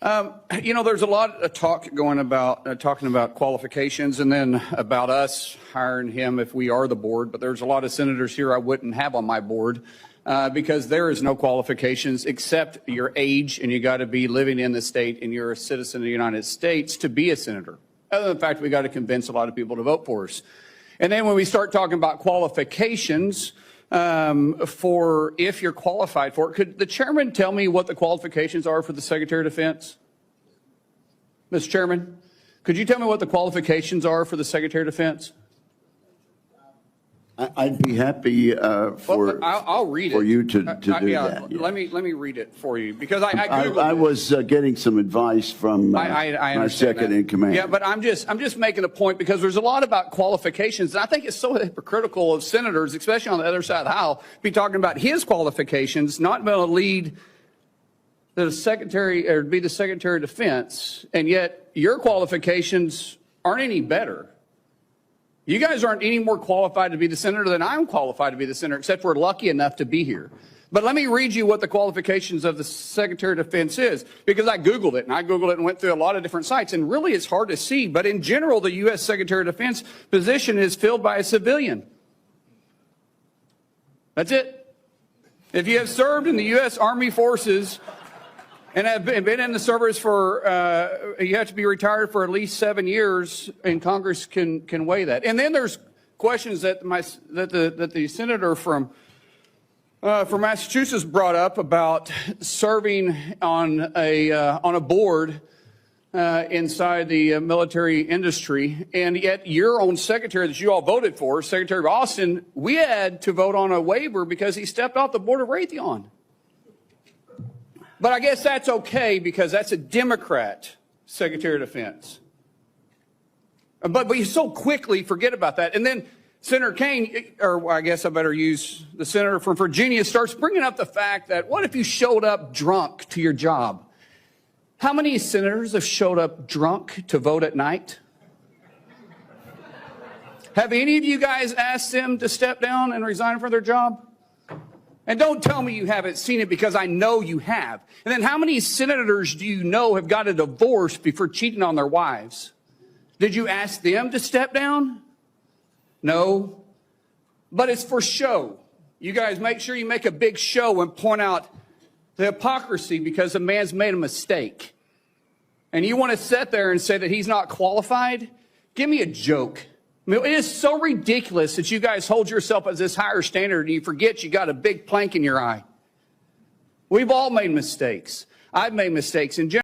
There's a lot of talk going about talking about qualifications and then about us hiring him if we are the board. But there's a lot of senators here I wouldn't have on my board because there is no qualifications except your age, and you got to be living in the state and you're a citizen of the United States to be a senator. Other than the fact we got to convince a lot of people to vote for us. And then when we start talking about qualifications, for if you're qualified for it, could the chairman tell me what the qualifications are for the Secretary of Defense? Mr. Chairman, could you tell me what the qualifications are for the Secretary of Defense? I'd be happy I'll read it for you to do that. Yeah. Let me read it for you because I Googled I was getting some advice from I my second in command. Yeah, but I'm just making a point because there's a lot about qualifications, and I think it's so hypocritical of senators, especially on the other side of the aisle, be talking about his qualifications, not being able to lead the secretary or be the Secretary of Defense, and yet your qualifications aren't any better. You guys aren't any more qualified to be the senator than I'm qualified to be the senator, except we're lucky enough to be here. But let me read you what the qualifications of the Secretary of Defense is, because I Googled it, and went through a lot of different sites, and really it's hard to see. But in general, the U.S. Secretary of Defense position is filled by a civilian. That's it. If you have served in the U.S. Army Forces and have been in the service for, you have to be retired for at least 7 years, and Congress can weigh that. And then there's questions that the senator from Massachusetts brought up about serving on a board inside the military industry, and yet your own secretary that you all voted for, Secretary Austin, we had to vote on a waiver because he stepped off the board of Raytheon. But I guess that's okay because that's a Democrat Secretary of Defense. But we so quickly forget about that. And then Senator Kane, or I guess I better use the senator from Virginia, starts bringing up the fact that what if you showed up drunk to your job? How many senators have showed up drunk to vote at night? Have any of you guys asked them to step down and resign from their job? And don't tell me you haven't seen it, because I know you have. And then how many senators do you know have got a divorce before cheating on their wives? Did you ask them to step down? No. But it's for show. You guys make sure you make a big show and point out the hypocrisy because a man's made a mistake. And you want to sit there and say that he's not qualified? Give me a joke. I mean, it is so ridiculous that you guys hold yourself as this higher standard and you forget you got a big plank in your eye. We've all made mistakes. I've made mistakes in general.